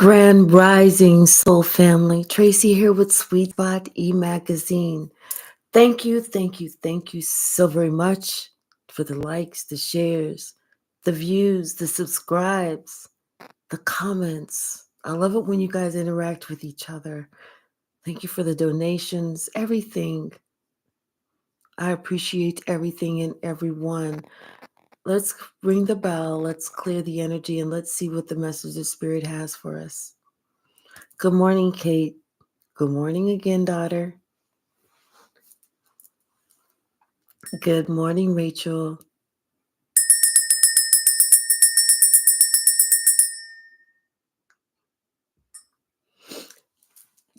Grand Rising Soul Family. Tracy here with Sweet Spot e-magazine. Thank you so very much for the likes, the shares, the views, the subscribes, the comments. I love it when you guys interact with each other. Thank you for the donations, everything. I appreciate everything and everyone. Let's ring the bell, let's clear the energy, and let's see what the message of Spirit has for us. Good morning, Kate. Good morning again, daughter. Good morning, Rachel.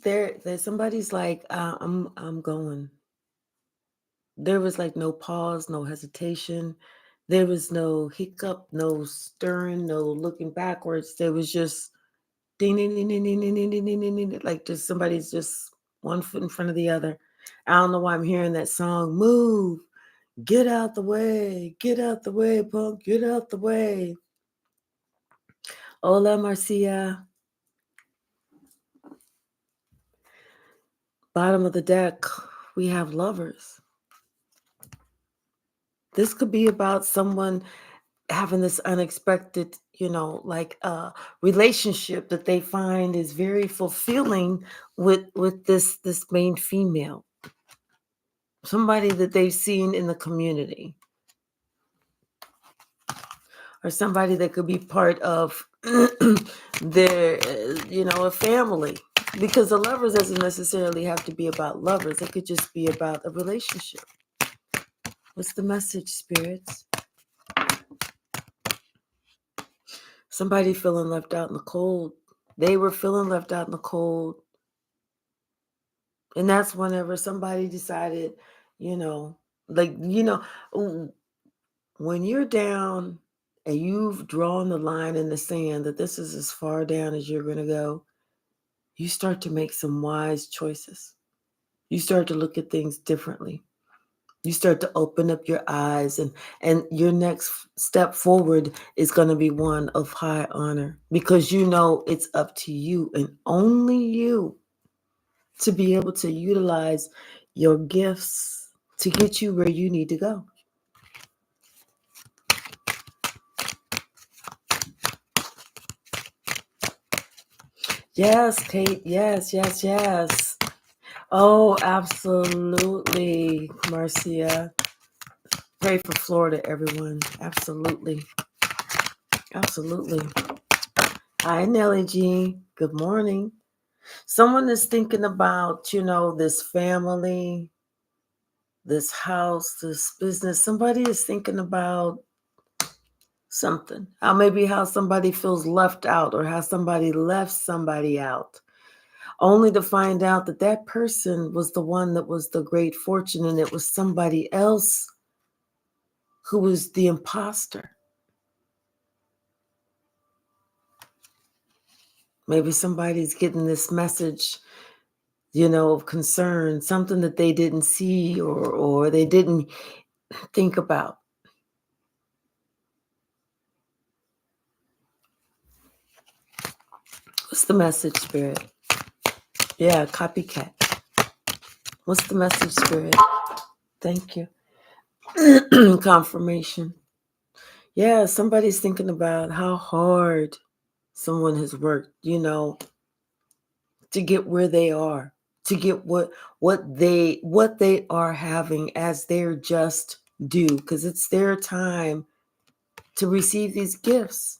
There's somebody's like, I'm going. There was like no pause, no hesitation. There was no hiccup, no stirring, no looking backwards. There was just ding, ding, ding, ding, ding, ding, ding, ding, ding, ding, ding, like just somebody's just one foot in front of the other. I don't know why I'm hearing that song. Move, get out the way, punk, get out the way. Hola, Marcia. Bottom of the deck, we have lovers. This could be about someone having this unexpected, like a relationship that they find is very fulfilling with this main female. Somebody that they've seen in the community. Or somebody that could be part of their, a family. Because the lovers doesn't necessarily have to be about lovers. It could just be about a relationship. What's the message, spirits? Somebody feeling left out in the cold. They were feeling left out in the cold. And that's whenever somebody decided, when you're down and you've drawn the line in the sand that this is as far down as you're going to go, you start to make some wise choices. You start to look at things differently. You start to open up your eyes, and your next step forward is going to be one of high honor, because you know it's up to you and only you to be able to utilize your gifts to get you where you need to go. Yes, Kate. Yes. Oh, absolutely, Marcia. Pray for Florida, everyone. Absolutely. Hi, Nellie G. Good morning. Someone is thinking about, this family, this house, this business. Somebody is thinking about something. Maybe how somebody feels left out, or how somebody left somebody out, only to find out that that person was the one that was the great fortune, and it was somebody else who was the imposter. Maybe somebody's getting this message, of concern, something that they didn't see or they didn't think about. What's the message, Spirit? Yeah, copycat. What's the message, Spirit? Thank you. Confirmation. Yeah, somebody's thinking about how hard someone has worked, to get where they are, to get what they are having as their just due, because it's their time to receive these gifts.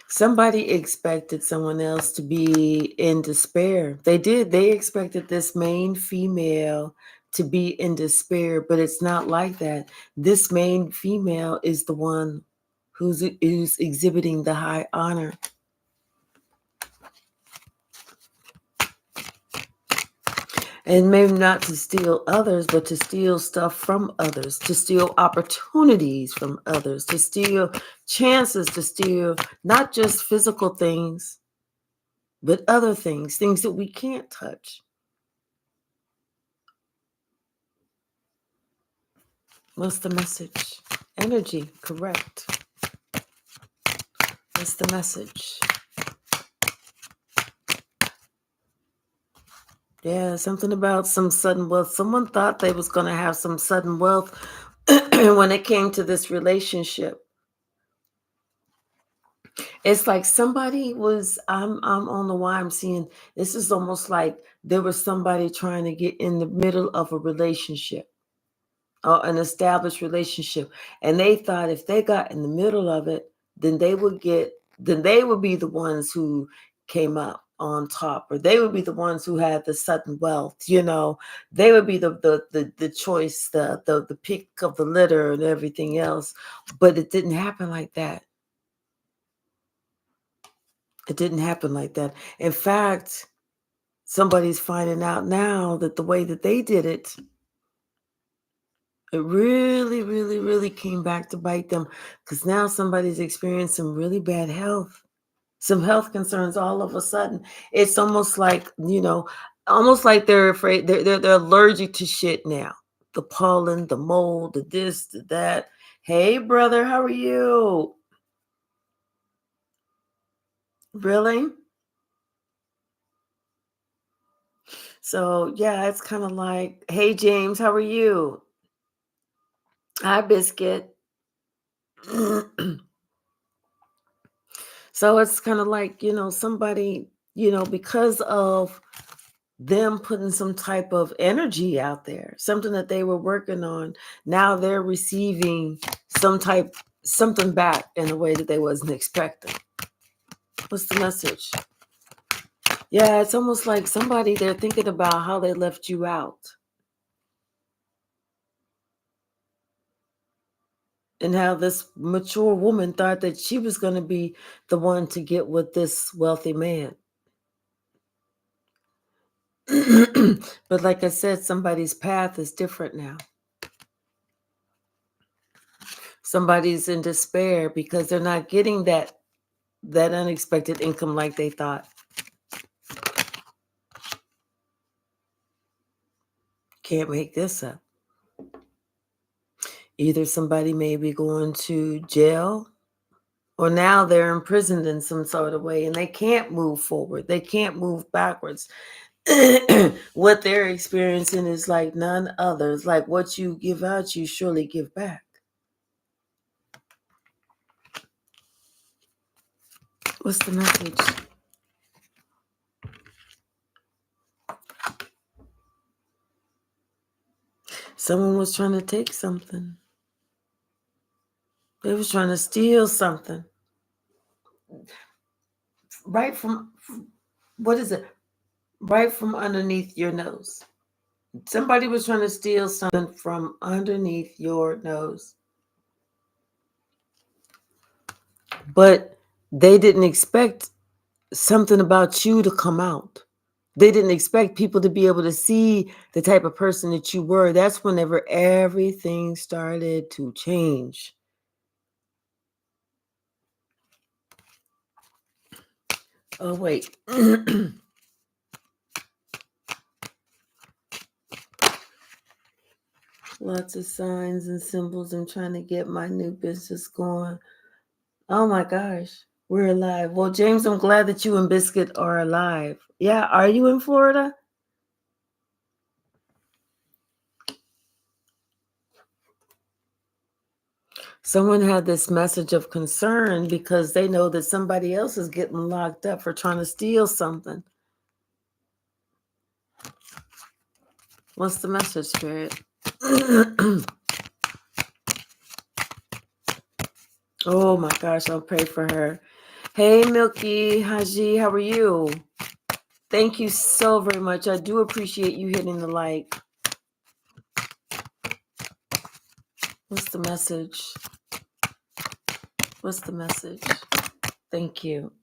Somebody expected someone else to be in despair. They did. They expected this main female to be in despair, but it's not like that. This main female is the one who's exhibiting the high honor. And maybe not to steal others, but to steal stuff from others, to steal opportunities from others, to steal chances, to steal not just physical things, but other things that we can't touch. What's the message? Energy, correct. What's the message? Yeah, something about some sudden wealth. Someone thought they was going to have some sudden wealth when it came to this relationship. It's like somebody was, I'm on the why I'm seeing this is almost like there was somebody trying to get in the middle of a relationship, an established relationship. And they thought if they got in the middle of it, then they would be the ones who came up on top, or they would be the ones who had the sudden wealth, they would be the choice, the pick of the litter and everything else. But it didn't happen like that. It didn't happen like that. In fact, somebody's finding out now that the way that they did it, it really, really, really came back to bite them, because now somebody's experienced some really bad health, some health concerns all of a sudden. It's almost like, almost like they're afraid, they're allergic to shit now. The pollen, the mold, the this, the that. Hey, brother, how are you? Really? So, yeah, it's kind of like, hey, James, how are you? Hi, Biscuit. So it's kind of like, somebody, because of them putting some type of energy out there, something that they were working on, now they're receiving something back in a way that they wasn't expecting. What's the message? Yeah, it's almost like somebody, they're thinking about how they left you out. And how this mature woman thought that she was going to be the one to get with this wealthy man. But like I said, somebody's path is different now. Somebody's in despair because they're not getting that unexpected income like they thought. Can't make this up. Either somebody may be going to jail, or now they're imprisoned in some sort of way and they can't move forward. They can't move backwards. What they're experiencing is like none others. Like what you give out, you surely give back. What's the message? Someone was trying to take something. They was trying to steal something. Right from, what is it? Right from underneath your nose. Somebody was trying to steal something from underneath your nose. But they didn't expect something about you to come out. They didn't expect people to be able to see the type of person that you were. That's whenever everything started to change. Oh, wait. Lots of signs and symbols. I'm trying to get my new business going. Oh my gosh, we're alive. Well, James, I'm glad that you and Biscuit are alive. Yeah, are you in Florida? Someone had this message of concern because they know that somebody else is getting locked up for trying to steal something. What's the message, Spirit? Oh my gosh, I'll pray for her. Hey, Milky Haji, how are you? Thank you so very much. I do appreciate you hitting the like. What's the message? What's the message? Thank you.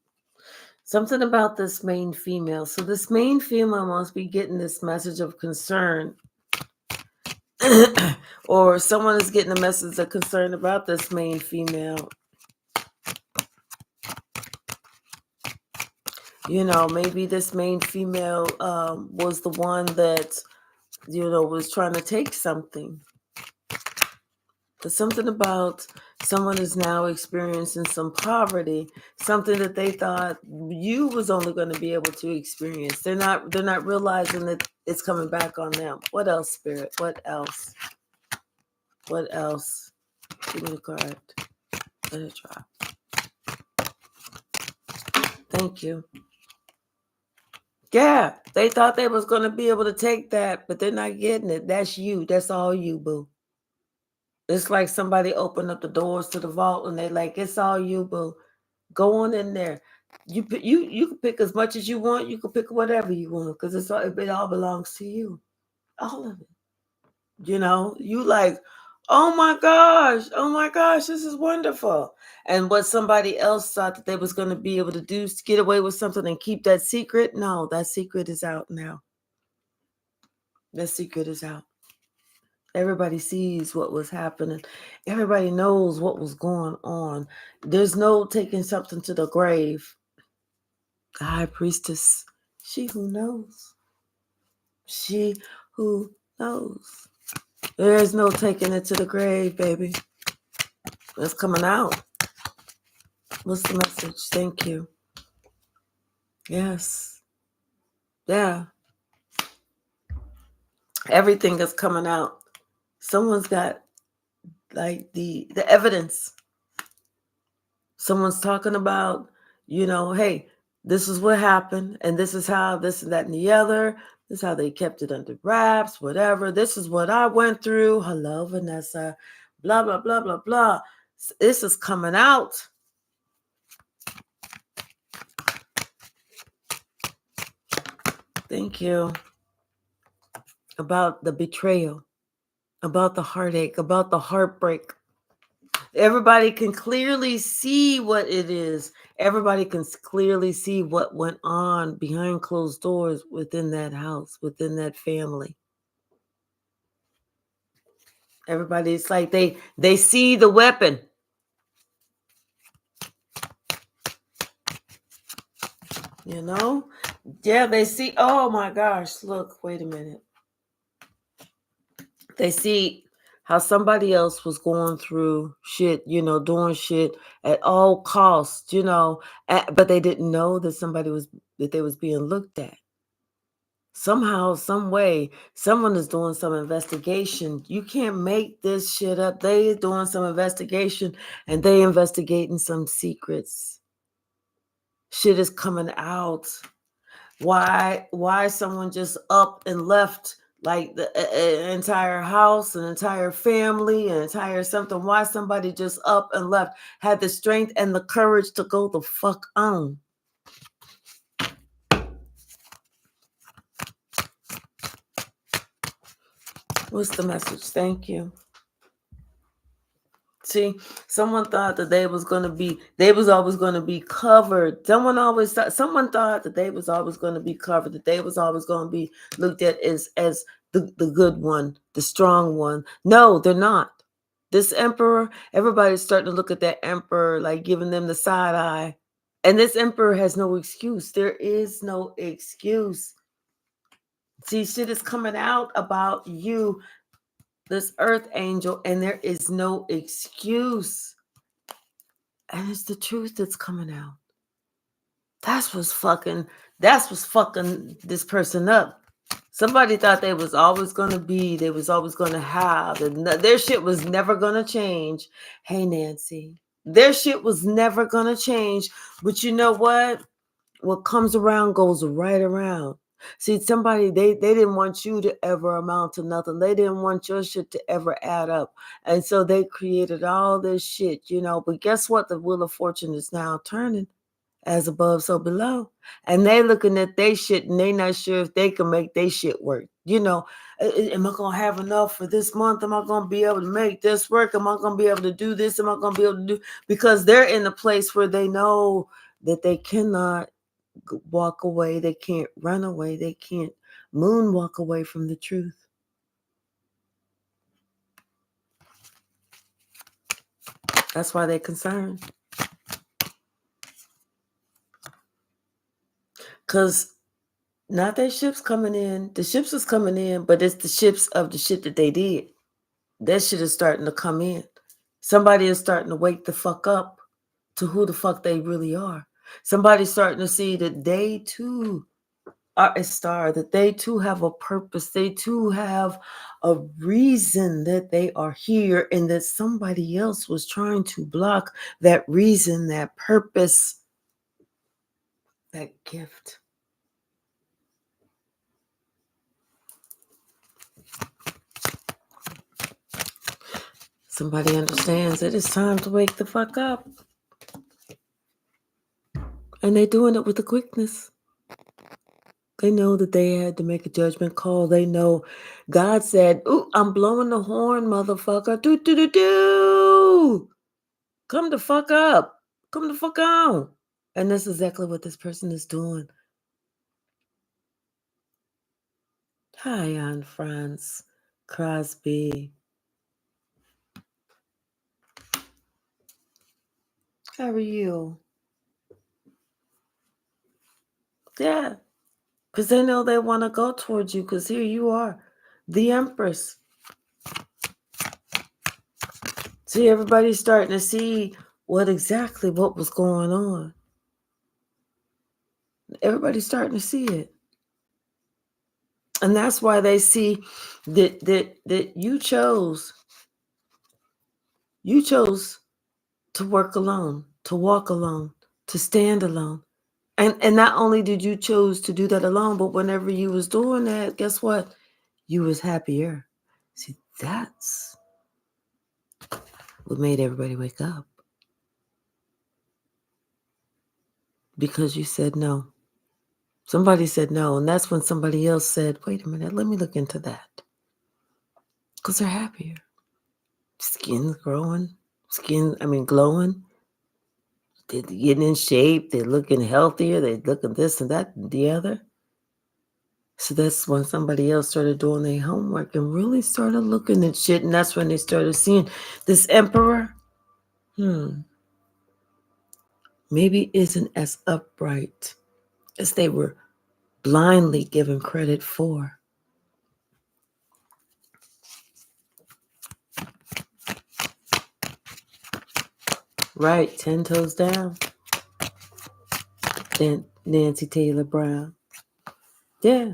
Something about this main female. So this main female must be getting this message of concern. Or someone is getting a message of concern about this main female. Maybe this main female was the one that, was trying to take something. There's something about Someone is now experiencing some poverty, something that they thought you was only going to be able to experience. They're not realizing that it's coming back on them. What else, Spirit? What else? What else? Give me the card. Let it drop. Thank you. Yeah, they thought they was going to be able to take that, but they're not getting it. That's you. That's all you, boo. It's like somebody opened up the doors to the vault and they like, it's all you, boo. Go on in there. You can pick as much as you want. You can pick whatever you want because it all belongs to you. All of it. You like, oh my gosh, this is wonderful. And what somebody else thought that they was going to be able to do, get away with something and keep that secret. No, that secret is out now. That secret is out. Everybody sees what was happening. Everybody knows what was going on. There's no taking something to the grave. The high priestess, she who knows. She who knows. There's no taking it to the grave, baby. It's coming out. What's the message? Thank you. Yes. Yeah. Everything is coming out. Someone's got like the evidence. Someone's talking about, hey, this is what happened, and this is how this and that and the other. This is how they kept it under wraps, whatever. This is what I went through. Hello, Vanessa. Blah, blah, blah, blah, blah. This is coming out. Thank you. About the betrayal, about the heartache, about the heartbreak. Everybody can clearly see what it is. Everybody can clearly see what went on behind closed doors within that house, within that family. Everybody's like they see the weapon. Yeah, they see, oh my gosh, look, wait a minute. They see how somebody else was going through shit, doing shit at all costs, but they didn't know that they was being looked at. Somehow, some way, someone is doing some investigation. You can't make this shit up. They doing some investigation and they investigating some secrets. Shit is coming out. Why someone just up and left like the entire house, an entire family, an entire something? Why somebody just up and left, had the strength and the courage to go the fuck on? What's the message? Thank you. See, someone thought that they was always going to be covered. Someone thought that they was always going to be covered, that they was always going to be looked at as the good one, the strong one. No, they're not. This emperor, everybody's starting to look at that emperor like giving them the side eye. And this emperor has no excuse. There is no excuse. See, shit is coming out about you, this earth angel, and there is no excuse. And it's the truth that's coming out. That's what's fucking this person up. Somebody thought they was always going to have, and their shit was never going to change. Hey, Nancy, their shit was never going to change. But you know what? What comes around goes right around. See, somebody, they didn't want you to ever amount to nothing. They didn't want your shit to ever add up. And so they created all this shit, But guess what? The wheel of fortune is now turning. As above, so below. And they looking at their shit and they not sure if they can make their shit work. Am I going to have enough for this month? Am I going to be able to make this work? Am I going to be able to do this? Am I going to be able to do? Because they're in a place where they know that they cannot walk away. They can't run away. They can't moonwalk away from the truth. That's why they're concerned. Because not their ships coming in. The ships is coming in, but it's the ships of the shit that they did. That shit is starting to come in. Somebody is starting to wake the fuck up to who the fuck they really are. Somebody's starting to see that they too are a star, that they too have a purpose, they too have a reason that they are here, and that somebody else was trying to block that reason, that purpose, that gift. Somebody understands it is time to wake the fuck up. And they're doing it with the quickness. They know that they had to make a judgment call. They know God said, "Ooh, I'm blowing the horn, motherfucker. Do, do, do, do. Come the fuck up. Come the fuck on." And that's exactly what this person is doing. Hi, Anne France Crosby. How are you? Yeah. Because they know they want to go towards you, because here you are, the Empress. See, everybody's starting to see what was going on. Everybody's starting to see it. And that's why they see that you chose to work alone, to walk alone, to stand alone. And not only did you choose to do that alone, but whenever you was doing that, guess what? You was happier. See, that's what made everybody wake up. Because you said no. Somebody said no, and that's when somebody else said, "Wait a minute, let me look into that." Because they're happier. Skin's growing, glowing. They're getting in shape, they're looking healthier, they're looking this and that and the other. So that's when somebody else started doing their homework and really started looking at shit, and that's when they started seeing this emperor, maybe isn't as upright as they were blindly given credit for. Right, 10 toes down. Then Nancy Taylor Brown. Yeah.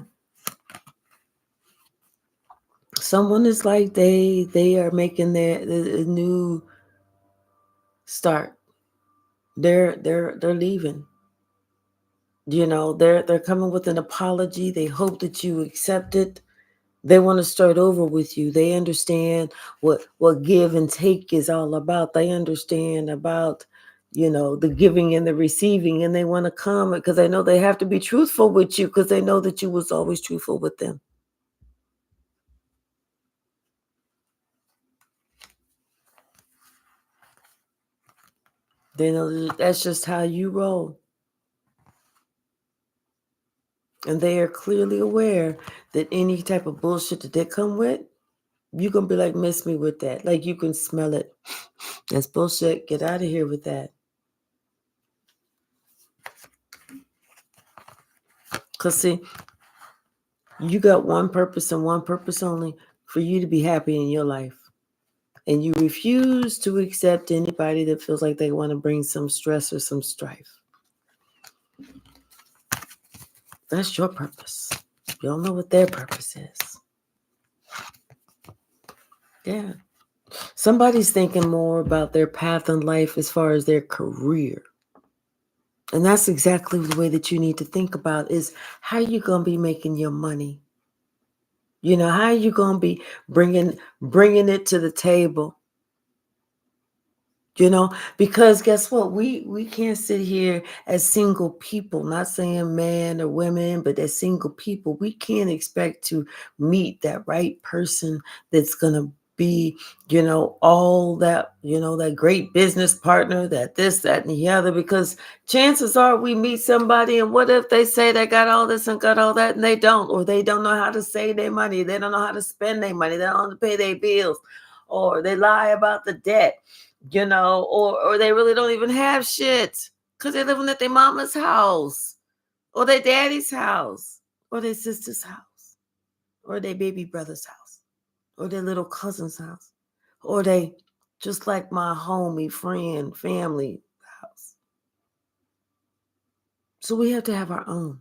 Someone is like they are making their new start. They're leaving. They're coming with an apology. They hope that you accept it. They want to start over with you. They understand what give and take is all about. They understand about, the giving and the receiving, and they want to come because they know they have to be truthful with you, because they know that you was always truthful with them. They know that's just how you roll. And they are clearly aware that any type of bullshit that they come with, you're going to be like, miss me with that. Like, you can smell it. That's bullshit. Get out of here with that. Because, see, you got one purpose and one purpose only: for you to be happy in your life. And you refuse to accept anybody that feels like they want to bring some stress or some strife. That's your purpose. You don't know what their purpose is. Yeah. Somebody's thinking more about their path in life as far as their career. And that's exactly the way that you need to think about is how you going to be making your money. How you going to be bringing it to the table. Because guess what? We can't sit here as single people, not saying man or women, but as single people, we can't expect to meet that right person that's going to be, all that, that great business partner, that this, that, and the other, because chances are we meet somebody, and what if they say they got all this and got all that, and they don't, or they don't know how to save their money, they don't know how to spend their money, they don't know how to pay their bills, or they lie about the debt, or they really don't even have shit because they're living at their mama's house or their daddy's house or their sister's house or their baby brother's house or their little cousin's house or they just like my homie, friend, family house. So we have to have our own.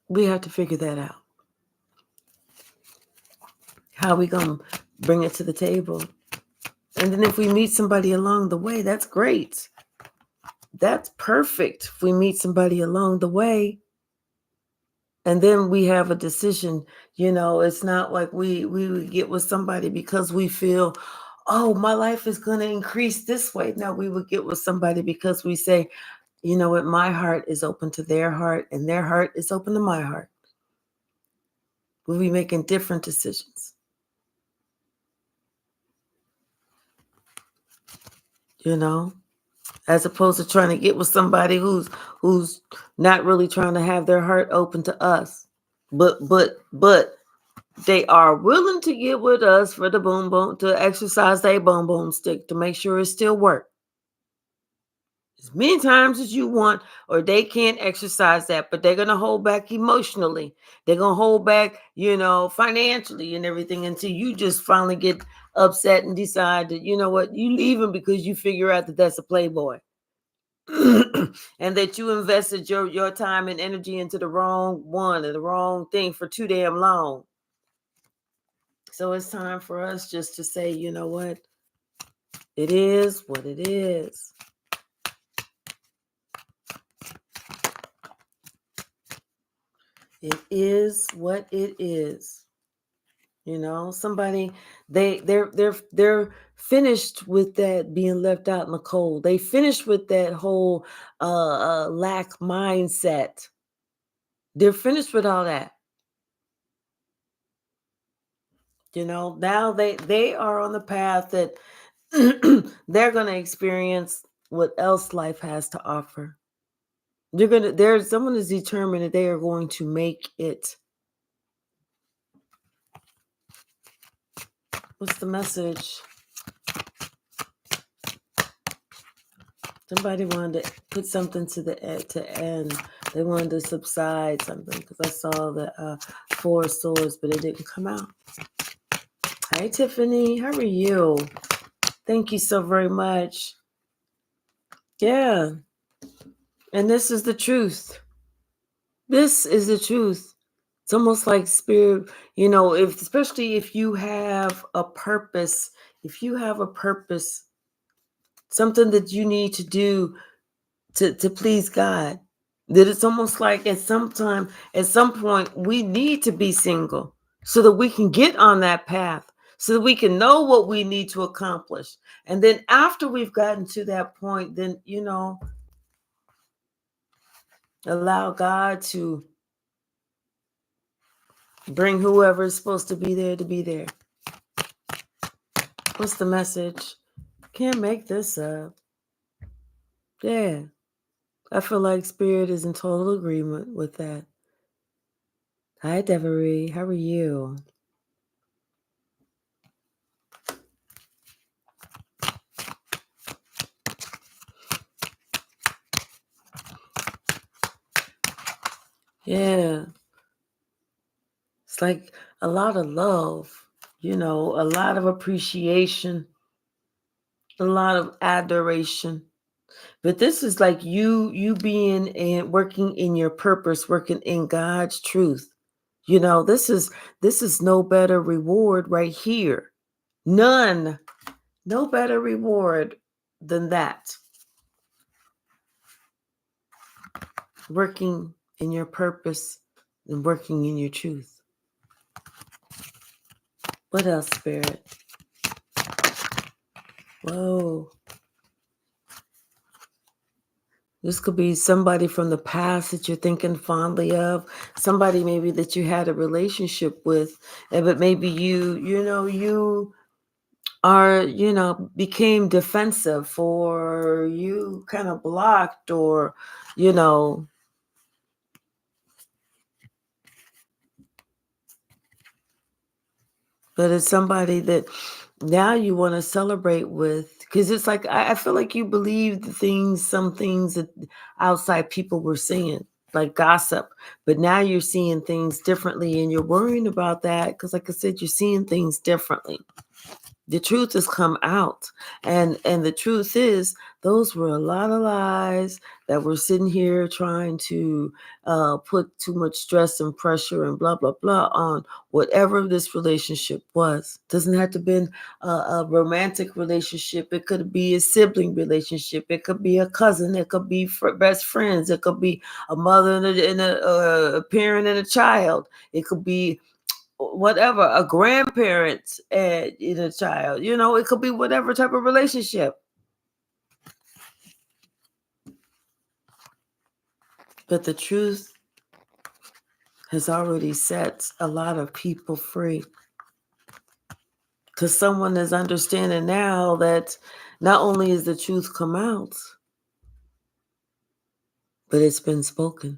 We have to figure that out. How we going to bring it to the table? And then if we meet somebody along the way, that's great. That's perfect. If we meet somebody along the way, and then we have a decision, it's not like we would get with somebody because we feel, oh, my life is going to increase this way. No, we would get with somebody because we say, you know what, my heart is open to their heart and their heart is open to my heart. We'll be making different decisions. As opposed to trying to get with somebody who's not really trying to have their heart open to us. But they are willing to get with us for the boom boom, to exercise their boom boom stick to make sure it still works. As many times as you want, or they can't exercise that, but they're going to hold back emotionally. They're going to hold back, financially and everything until you just finally get upset and decide that, you know what, you leave them because you figure out that that's a playboy. And that you invested your time and energy into the wrong one and the wrong thing for too damn long. So it's time for us just to say, you know what? It is what it is. It is what it is. Somebody they're finished with that being left out in the cold. They finished with that whole lack mindset. They're finished with all that. Now they are on the path that they're going to experience what else life has to offer. Someone is determined that they are going to make it. What's the message? Somebody wanted to put something to end. They wanted to subside something because I saw the 4 of Swords, but it didn't come out. Hi, Tiffany. How are you? Thank you so very much. Yeah. And this is the truth. This is the truth. It's almost like spirit, especially if you have a purpose, something that you need to do to please God, that it's almost like at some point, we need to be single so that we can get on that path, so that we can know what we need to accomplish. And then after we've gotten to that point, then, allow God to bring whoever is supposed to be there to be there. What's the message? Can't make this up. Yeah. I feel like Spirit is in total agreement with that. Hi, Devery. How are you? Yeah. It's like a lot of love, a lot of appreciation, a lot of adoration. But this is like you being and working in your purpose, working in God's truth. This is no better reward right here. None. No better reward than that. Working in your purpose and working in your truth. What else, Spirit? Whoa. This could be somebody from the past that you're thinking fondly of, somebody maybe that you had a relationship with, but maybe you are, became defensive, or you kind of blocked, or, but it's somebody that now you want to celebrate with, because it's like, I feel like you believe some things that outside people were saying. like gossip. But now you're seeing things differently, and you're worrying about that because, like I said, you're seeing things differently. The truth has come out, and the truth is those were a lot of lies that were sitting here trying to put too much stress and pressure and blah blah blah on whatever this relationship was. Doesn't have to be a romantic relationship. It could be a sibling relationship. It could be a cousin. It could be best friends. It could be a mother and a parent and a child. It could be whatever, a grandparent and a child, it could be whatever type of relationship. But the truth has already set a lot of people free, because someone is understanding now that not only is the truth come out, but it's been spoken.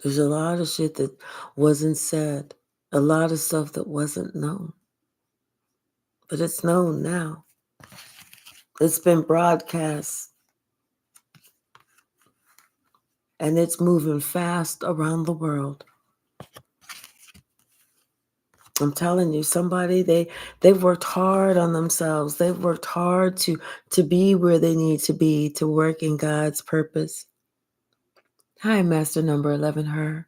There's a lot of shit that wasn't said, a lot of stuff that wasn't known, but it's known now. It's been broadcast, and it's moving fast around the world. I'm telling you, somebody, they've worked hard on themselves. They've worked hard to be where they need to be, to work in God's purpose. Hi, Master number 11, her.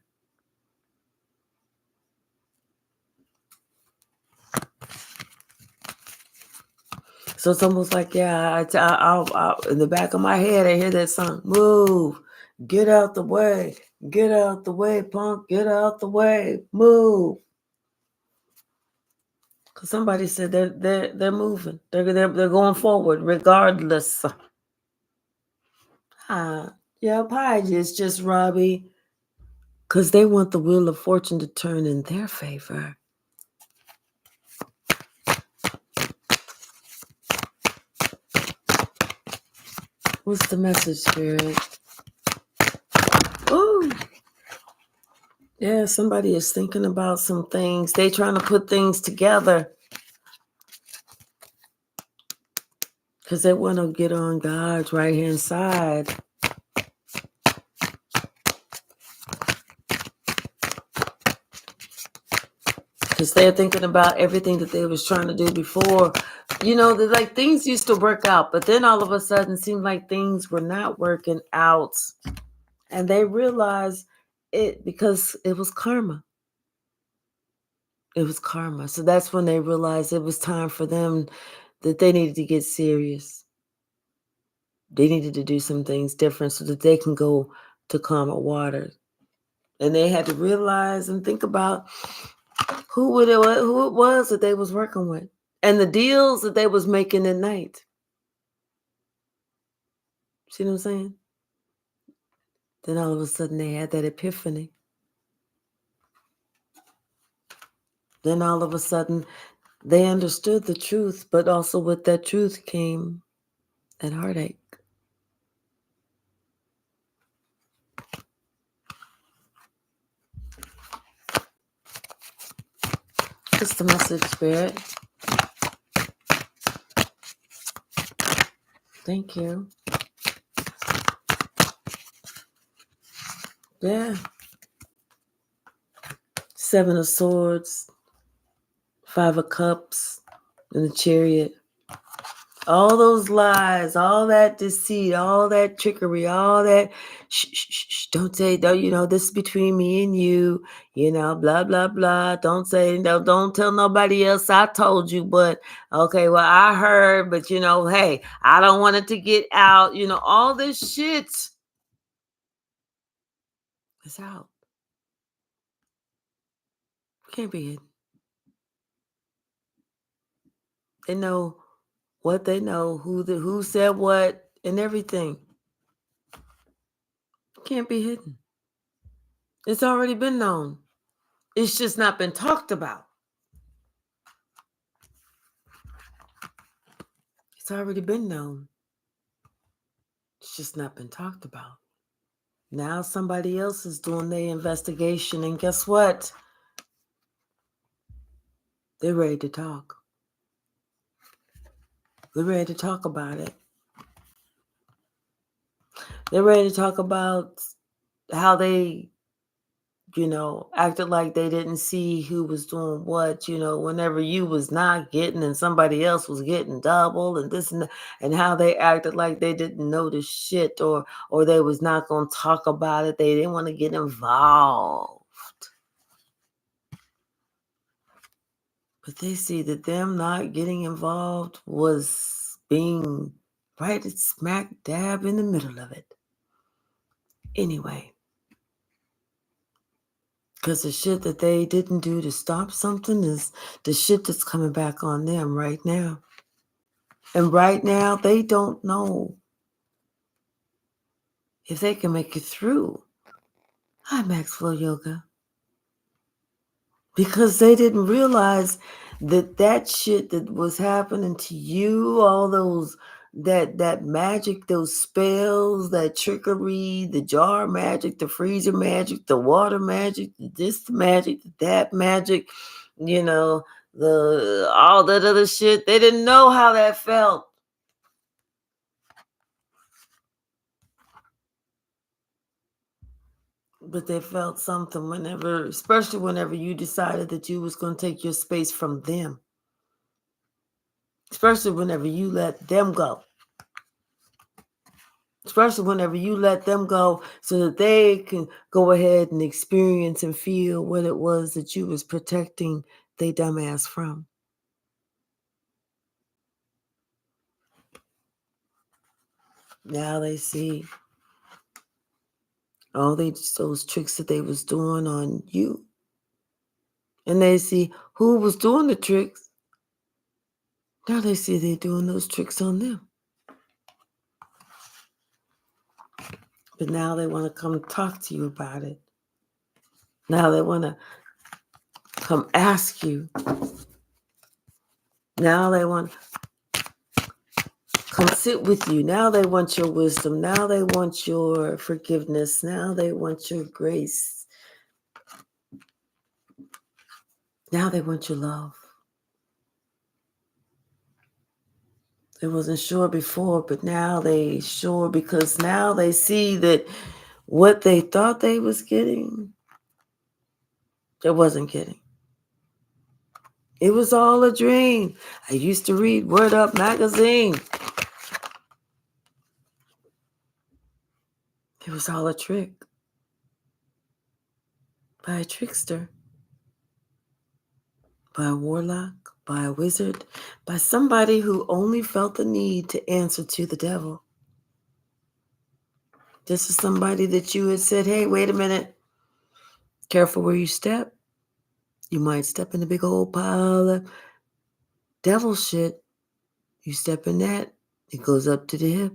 So it's almost like, yeah, in the back of my head, I hear that song, move, get out the way, punk, get out the way, move. Because somebody said they're moving, they're going forward regardless. Yeah, probably it's just Robbie, because they want the wheel of fortune to turn in their favor. What's the message, Spirit? Ooh. Yeah, somebody is thinking about some things. They trying to put things together because they want to get on God's right-hand side. Because they're thinking about everything that they was trying to do before. They're like things used to work out, but then all of a sudden it seemed like things were not working out. And they realized it because it was karma. It was karma. So that's when they realized it was time for them, that they needed to get serious. They needed to do some things different so that they can go to calmer water. And they had to realize and think about who it was that they was working with and the deals that they was making at night. See what I'm saying? Then all of a sudden they had that epiphany. Then all of a sudden they understood the truth, but also with that truth came that heartache. What's the message, Spirit? Thank you. Yeah. 7 of Swords, 5 of Cups, and the Chariot. All those lies, all that deceit, all that trickery, all that shh, don't say, this is between me and you, blah, blah, blah. Don't say, no, don't tell nobody else I told you, but okay, well, I heard, but hey, I don't want it to get out, all this shit is out. Can't be hidden. They know what they know, who said what, and everything. Can't be hidden. It's already been known. It's just not been talked about. It's already been known. It's just not been talked about. Now somebody else is doing their investigation, and guess what? They're ready to talk. They're ready to talk about it. They're ready to talk about how they, acted like they didn't see who was doing what, whenever you was not getting and somebody else was getting double and this and that, and how they acted like they didn't know the shit or they was not going to talk about it. They didn't want to get involved. But they see that them not getting involved was being right smack dab in the middle of it. Anyway. Because the shit that they didn't do to stop something is the shit that's coming back on them right now. And right now, they don't know if they can make it through. Hi, Maxwell Yoga. Because they didn't realize that shit that was happening to you, all those, that magic, those spells, that trickery, the jar magic, the freezer magic, the water magic, this magic, that magic, all that other shit. They didn't know how that felt. But they felt something especially whenever you decided that you was going to take your space from them. Especially whenever you let them go. Especially whenever you let them go so that they can go ahead and experience and feel what it was that you was protecting they dumbass from. Now they see all those tricks that they was doing on you. And they see who was doing the tricks. Now they see they doing those tricks on them. But now they want to come talk to you about it. Now they want to come ask you. Now they want to come sit with you. Now they want your wisdom. Now they want your forgiveness. Now they want your grace. Now they want your love. They wasn't sure before, but now they sure because now they see that what they thought they was getting, they wasn't getting. It was all a dream. I used to read Word Up magazine. It was all a trick by a trickster, by a warlock, by a wizard, by somebody who only felt the need to answer to the devil. This is somebody that you had said, hey, wait a minute. Careful where you step. You might step in a big old pile of devil shit. You step in that, it goes up to the hip.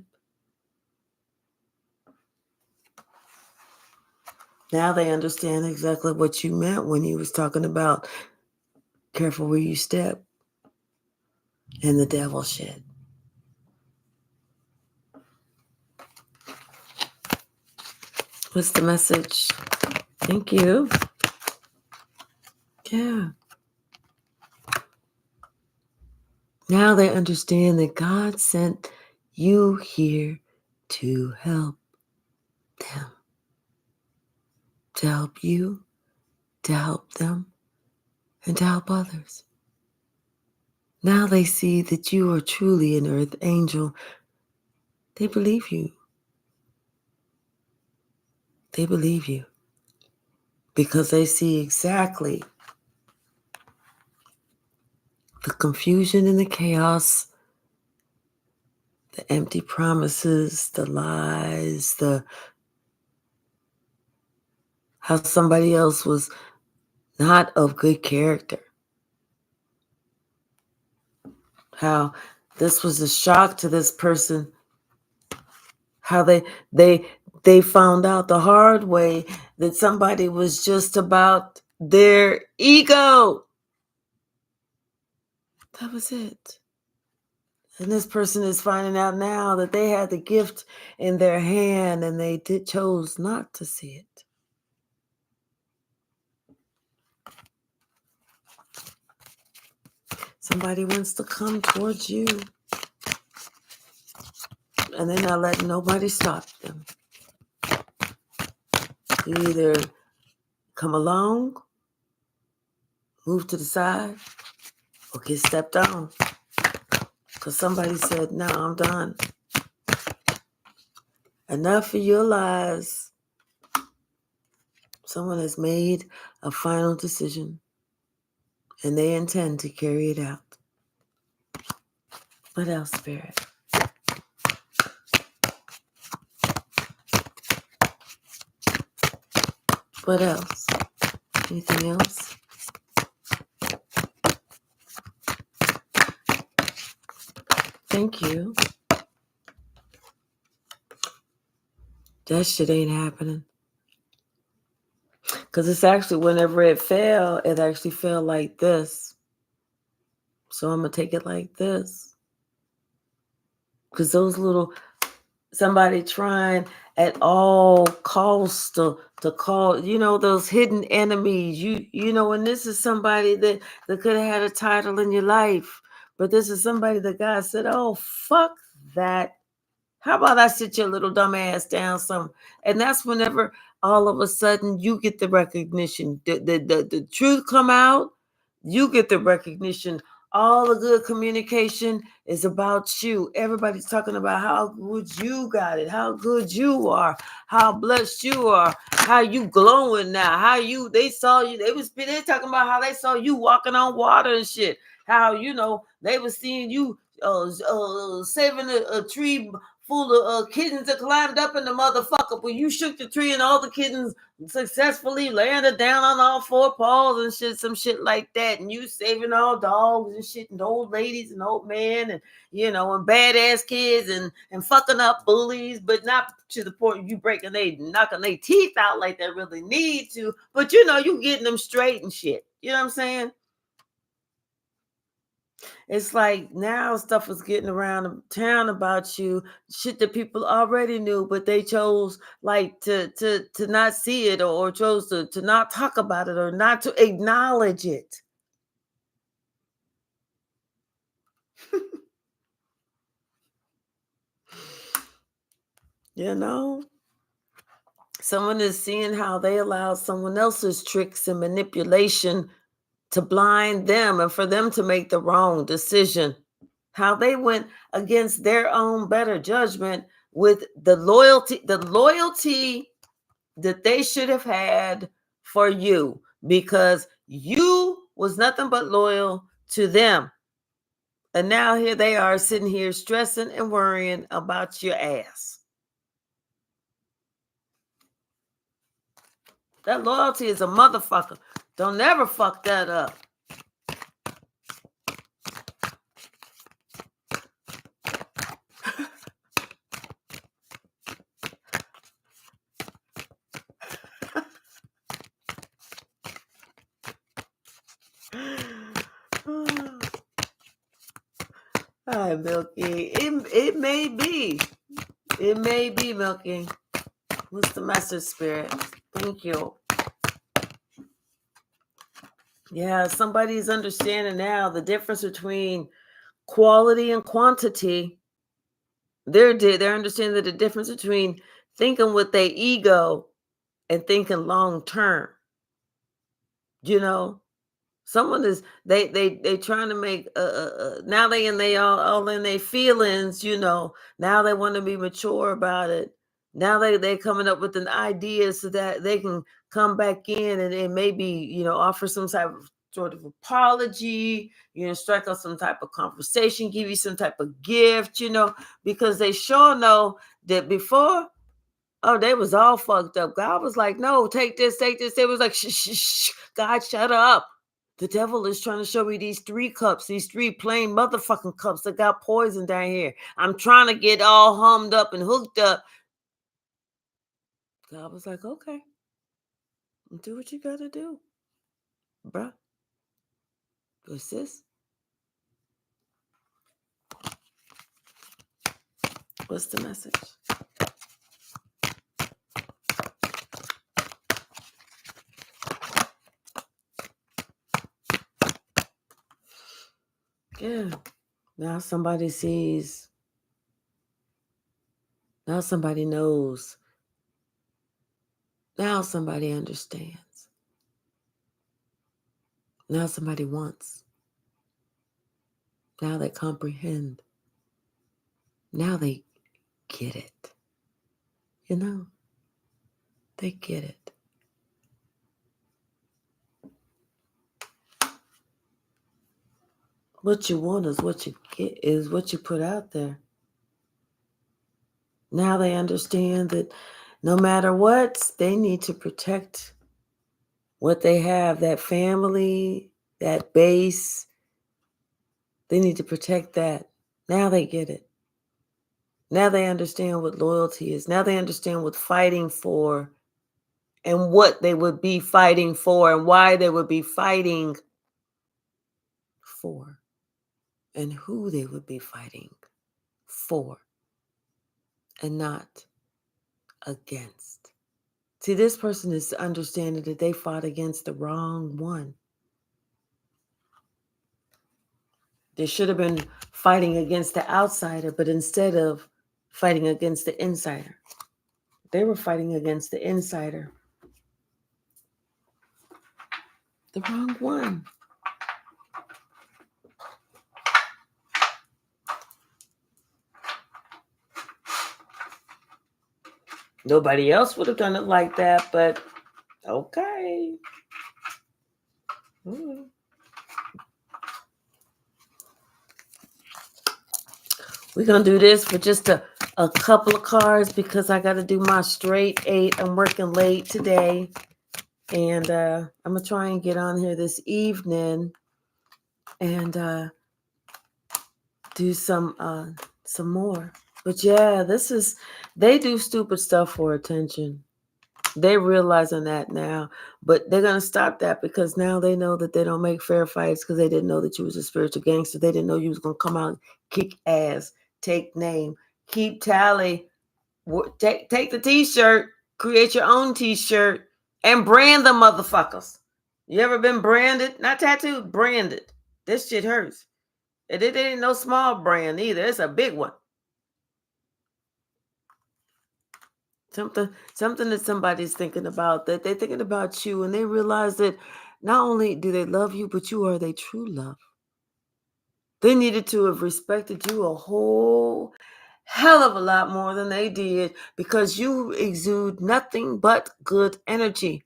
Now they understand exactly what you meant when you was talking about careful where you step and the devil shit. What's the message? Thank you. Yeah. Now they understand that God sent you here to help them. To help you, to help them, and to help others. Now they see that you are truly an earth angel. They believe you. They believe you. Because they see exactly the confusion and the chaos, the empty promises, the lies, how somebody else was not of good character. How this was a shock to this person. How they found out the hard way that somebody was just about their ego. That was it. And this person is finding out now that they had the gift in their hand and they chose not to see it. Somebody wants to come towards you and they're not letting nobody stop them. You either come along, move to the side, or get stepped on. Because somebody said, no, I'm done. Enough of your lies. Someone has made a final decision, and they intend to carry it out. What else, Spirit? What else? Anything else? Thank you. That shit ain't happening. Because it's actually, whenever it fell, it actually fell like this. So I'm going to take it like this. Because those little, somebody trying at all costs to call, those hidden enemies. And this is somebody that could have had a title in your life. But this is somebody that God said, oh, fuck that. How about I sit your little dumb ass down some? And that's whenever all of a sudden you get the recognition. The truth come out, you get the recognition. All the good communication is about you. Everybody's talking about how good you got it, how good you are, how blessed you are, how you glowing now, they saw you, they talking about how they saw you walking on water and shit. How, they were seeing you saving a tree full of kittens that climbed up in the motherfucker, but you shook the tree and all the kittens successfully landed down on all four paws and shit, some shit like that. And you saving all dogs and shit and old ladies and old men and, and badass kids and fucking up bullies, but not to the point you knocking their teeth out like they really need to. But, you getting them straight and shit. You know what I'm saying? It's like now stuff is getting around town about you, shit that people already knew, but they chose like to not see it or chose to not talk about it or not to acknowledge it. Someone is seeing how they allow someone else's tricks and manipulation to blind them and for them to make the wrong decision. How they went against their own better judgment with the loyalty that they should have had for you, because you was nothing but loyal to them. And now here they are sitting here stressing and worrying about your ass. That loyalty is a motherfucker. Don't never fuck that up. Hi, Milky. It may be. It may be, Milky. What's the message, Spirit? Thank you. Yeah, somebody's understanding now the difference between quality and quantity. They're understanding the difference between thinking with their ego and thinking long term. Someone is they trying to make now they all in their feelings. Now they want to be mature about it. Now they coming up with an idea so that they can come back in and maybe offer some type of sort of apology, strike up some type of conversation, give you some type of gift, because they sure know that before, oh, they was all fucked up. God was like, no, take this. They was like, shh, God, shut up. The devil is trying to show me these 3 cups, these 3 plain motherfucking cups that got poison down here. I'm trying to get all hummed up and hooked up. God was like, okay, do what you got to do, bruh. What's this? What's the message? Yeah. Now somebody sees. Now somebody knows Now somebody understands. Now somebody wants. Now they comprehend. Now they get it. You know, they get it. What you want is what you get, is what you put out there. Now they understand that no matter what, they need to protect what they have, that family, that base. They need to protect that. Now they get it. Now they understand what loyalty is. Now they understand what fighting for and what they would be fighting for and why they would be fighting for and who they would be fighting for and not against. See, this person is understanding that they fought against the wrong one. They should have been fighting against the outsider, but instead of fighting against the insider, they were fighting against the insider. The wrong one. Nobody else would have done it like that, but okay. We're going to do this for just a couple of cards because I got to do my straight 8. I'm working late today. And I'm going to try and get on here this evening and do some more. But yeah, they do stupid stuff for attention. They're realizing that now, but they're going to stop that because now they know that they don't make fair fights because they didn't know that you was a spiritual gangster. They didn't know you was going to come out, kick ass, take name, keep tally, take the t-shirt, create your own t-shirt, and brand the motherfuckers. You ever been branded? Not tattooed, branded. This shit hurts. It ain't no small brand either. It's a big one. Something that somebody's thinking about, that they're thinking about you, and they realize that not only do they love you, but you are their true love. They needed to have respected you a whole hell of a lot more than they did because you exude nothing but good energy.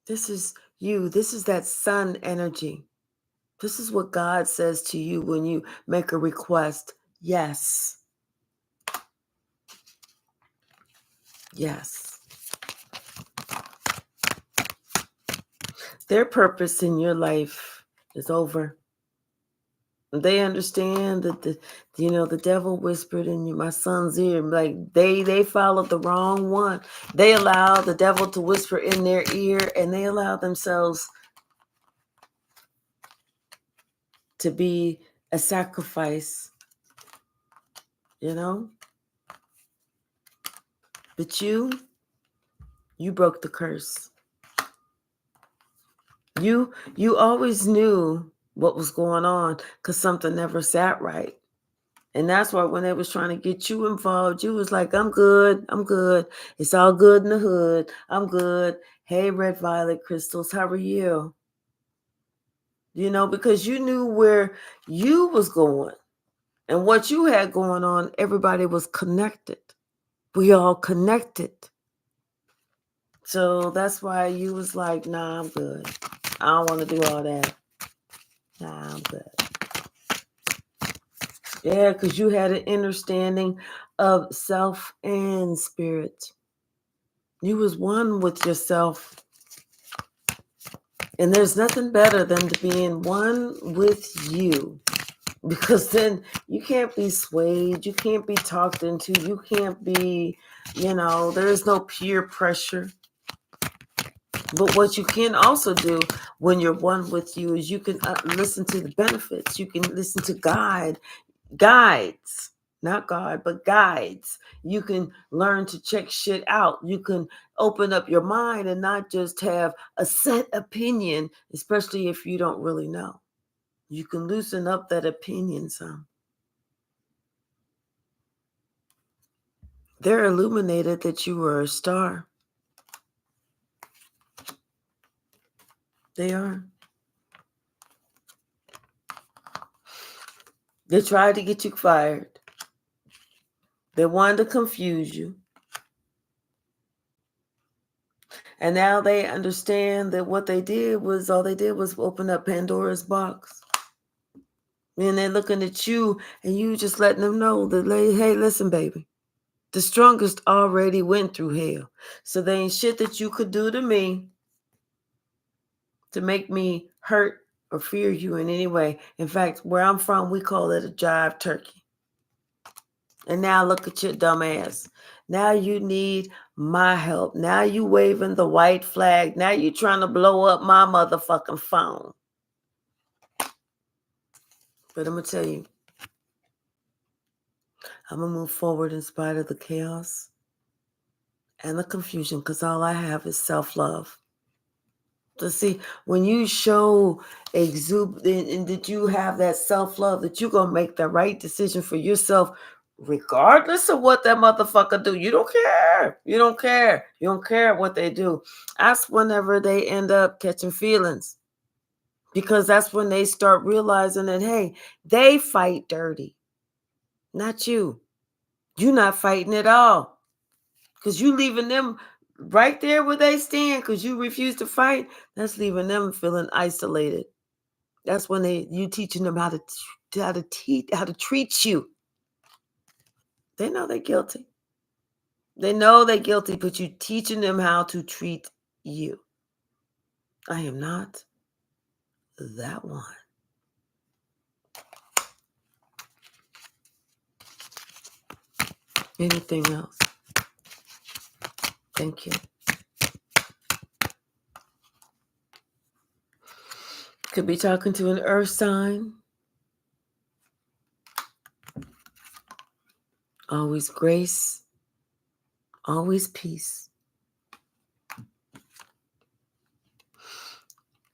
This is you. This is that sun energy. This is what God says to you when you make a request. Yes. Yes. Their purpose in your life is over. They understand that the devil whispered in my son's ear, like they followed the wrong one. They allowed the devil to whisper in their ear, and they allowed themselves to be a sacrifice, But you broke the curse. You always knew what was going on because something never sat right. And that's why when they was trying to get you involved, you was like, I'm good. It's all good in the hood. I'm good. Hey, red violet crystals, how are you? Because you knew where you was going and what you had going on. Everybody was connected. We all connected. So that's why you was like, nah, I'm good. I don't want to do all that. Nah, I'm good. Yeah, because you had an understanding of self and spirit. You was one with yourself. And there's nothing better than to be in one with you. Because then you can't be swayed. You can't be talked into. You can't be, there is no peer pressure. But what you can also do when you're one with you is you can listen to the benefits. You can listen to guides, not God, but guides. You can learn to check shit out. You can open up your mind and not just have a set opinion, especially if you don't really know. You can loosen up that opinion some. They're illuminated that you were a star. They are. They tried to get you fired. They wanted to confuse you. And now they understand that what they did was, all they did was open up Pandora's box. And they're looking at you and you just letting them know that, hey, listen, baby, the strongest already went through hell. So there ain't shit that you could do to me to make me hurt or fear you in any way. In fact, where I'm from, we call it a jive turkey. And now look at your dumb ass. Now you need my help. Now you waving the white flag. Now you trying to blow up my motherfucking phone. But I'm going to tell you, I'm going to move forward in spite of the chaos and the confusion, because all I have is self-love. To see, when you show exude and that you have that self-love, that you're going to make the right decision for yourself, regardless of what that motherfucker do. You don't care. You don't care. You don't care what they do. That's whenever they end up catching feelings, because that's when they start realizing that, hey, they fight dirty, not you. You're not fighting at all, because you leaving them right there where they stand because you refuse to fight. That's leaving them feeling isolated. That's when you teaching them how to treat you. They know they're guilty. They know they're guilty, but you teaching them how to treat you. I am not that one. Anything else? Thank you. Could be talking to an earth sign. Always grace. Always peace.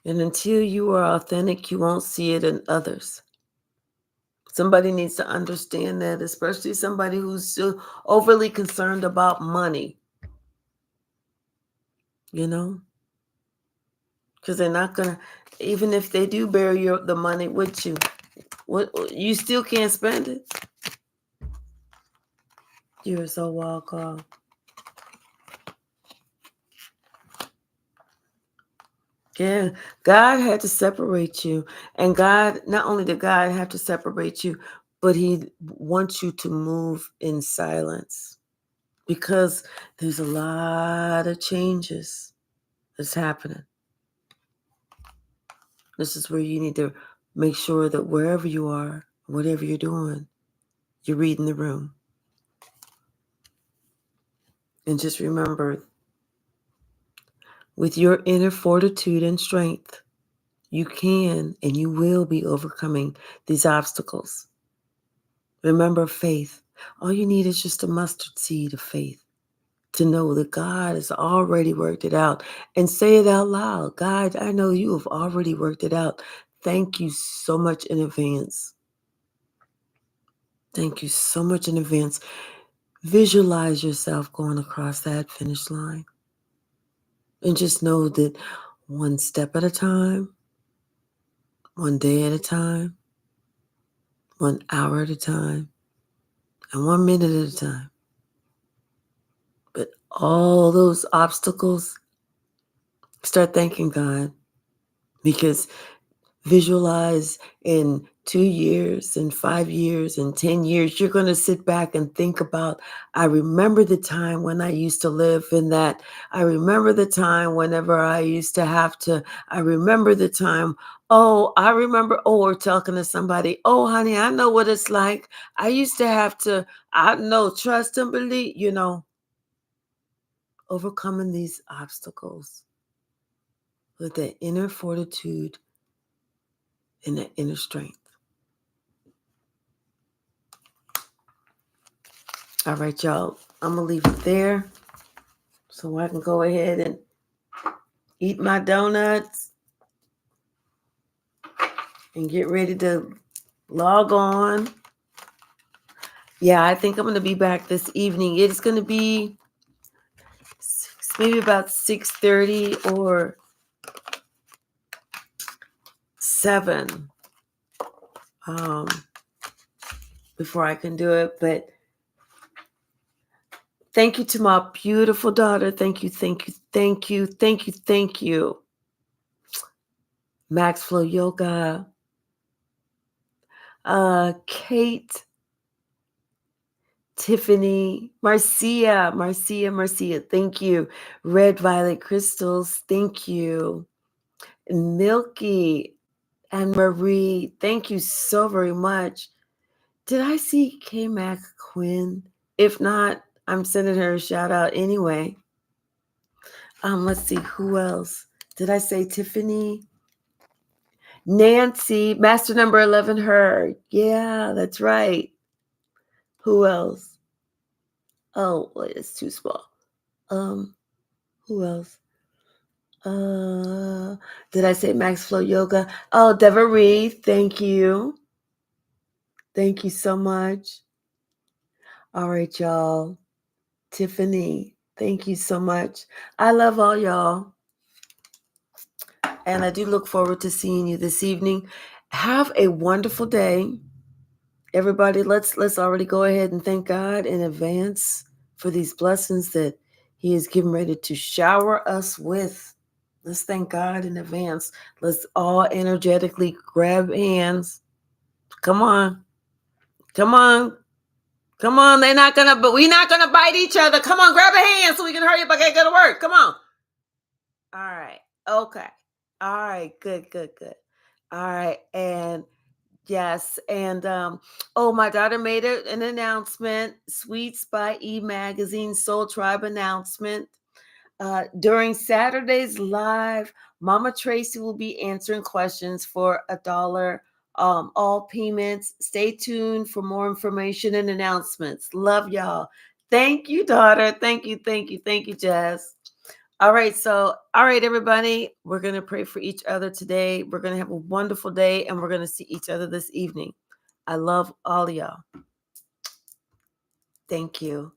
And until you are authentic, you won't see it in others. Somebody needs to understand that, especially somebody who's so overly concerned about money. You know? Because they're not going to, even if they do bury the money with you, you still can't spend it. You're so wild, Carl. Yeah, God had to separate you. And God, not only did God have to separate you, but he wants you to move in silence, because there's a lot of changes that's happening. This is where you need to make sure that wherever you are, whatever you're doing, you're reading the room. And just remember, with your inner fortitude and strength, you can and you will be overcoming these obstacles. Remember faith. All you need is just a mustard seed of faith to know that God has already worked it out. And say it out loud. God, I know you have already worked it out. Thank you so much in advance. Thank you so much in advance. Visualize yourself going across that finish line. And just know that one step at a time, one day at a time, 1 hour at a time, and 1 minute at a time. But all those obstacles, start thanking God, because visualize in 2 years, in 5 years, in 10 years, you're going to sit back and think about, I remember the time when I used to live in that. I remember the time whenever I used to have to, I remember the time. Or talking to somebody, oh, honey, I know what it's like. I used to have to, I know, trust and believe, overcoming these obstacles with that inner fortitude and that inner strength. All right, y'all. I'm going to leave it there so I can go ahead and eat my donuts and get ready to log on Yeah, I think I'm going to be back this evening. It's going to be maybe about 6:30 or 7 before I can do it. But thank you to my beautiful daughter. Thank you, thank you, thank you, thank you, thank you. Max Flow Yoga, Kate, Tiffany, Marcia, thank you. Red Violet Crystals, thank you. Milky and Marie, thank you so very much. Did I see K Mac Quinn? If not, I'm sending her a shout out anyway. Let's see who else. Did I say Tiffany? Nancy, Master number 11 Her. Yeah, that's right. Who else? Oh, wait, it's too small. Who else? Did I say Max Flow Yoga? Oh, Devery, thank you. Thank you so much. All right, y'all. Tiffany, thank you so much. I love all y'all. And I do look forward to seeing you this evening. Have a wonderful day. Everybody, let's already go ahead and thank God in advance for these blessings that He is getting ready to shower us with. Let's thank God in advance. Let's all energetically grab hands. Come on. Come on. Come on. They're not gonna, but we're not gonna bite each other. Come on, grab a hand so we can hurry up and get go to work. Come on. All right. Okay. All right. Good. All right. And yes. And my daughter made an announcement. Sweet Spy E-Magazine Soul Tribe announcement. During Saturday's live, Mama Tracy will be answering questions for $1. All payments. Stay tuned for more information and announcements. Love y'all. Thank you, daughter. Thank you, Jazz. All right, everybody, we're going to pray for each other today. We're going to have a wonderful day, and we're going to see each other this evening. I love all of y'all. Thank you.